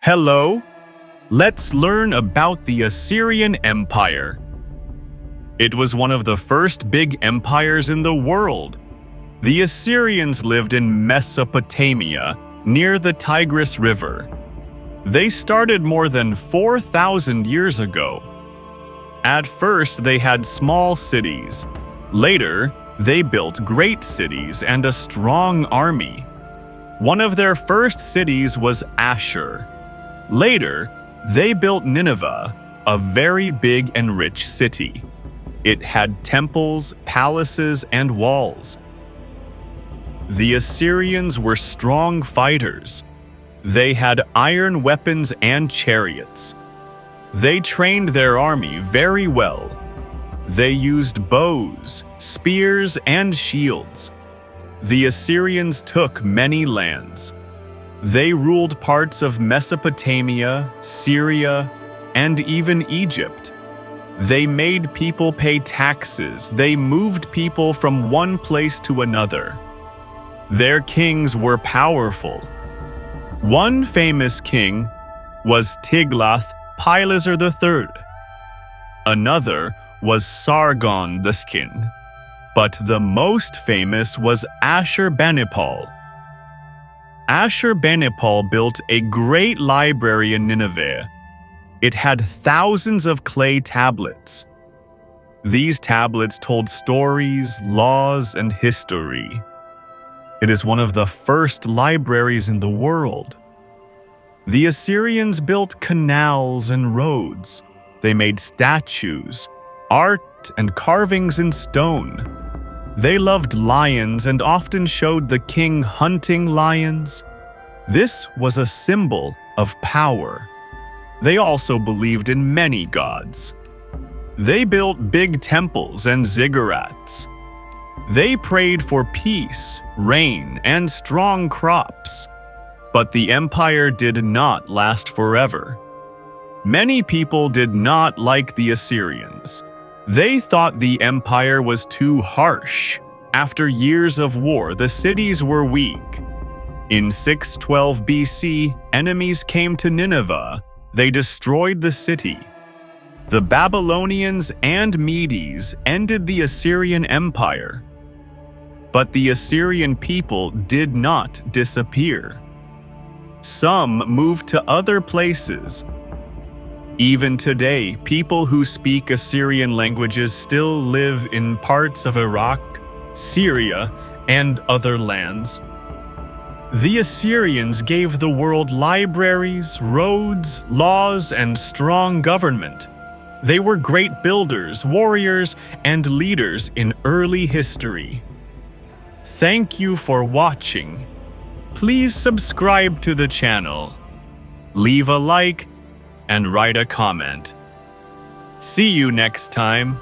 Hello, let's learn about the Assyrian Empire. It was one of the first big empires in the world. The Assyrians lived in Mesopotamia, near the Tigris River. They started more than 4,000 years ago. At first, they had small cities. Later, they built great cities and a strong army. One of their first cities was Ashur. Later, they built Nineveh, a very big and rich city. It had temples, palaces, and walls. The Assyrians were strong fighters. They had iron weapons and chariots. They trained their army very well. They used bows, spears, and shields. The Assyrians took many lands. They ruled parts of Mesopotamia, Syria, and even Egypt. They made people pay taxes. They moved people from one place to another. Their kings were powerful. One famous king was Tiglath-Pileser III. Another was Sargon the Skin. But the most famous was Ashurbanipal. Ashurbanipal built a great library in Nineveh. It had thousands of clay tablets. These tablets told stories, laws, and history. It is one of the first libraries in the world. The Assyrians built canals and roads. They made statues, art, and carvings in stone. They loved lions and often showed the king hunting lions. This was a symbol of power. They also believed in many gods. They built big temples and ziggurats. They prayed for peace, rain, and strong crops. But the empire did not last forever. Many people did not like the Assyrians. They thought the empire was too harsh. After years of war, the cities were weak. In 612 BC, enemies came to Nineveh. They destroyed the city. The Babylonians and Medes ended the Assyrian Empire. But the Assyrian people did not disappear. Some moved to other places. Even today, people who speak Assyrian languages still live in parts of Iraq, Syria, and other lands. The Assyrians gave the world libraries, roads, laws, and strong government. They were great builders, warriors, and leaders in early history. Thank you for watching. Please subscribe to the channel, leave a like, and write a comment. See you next time.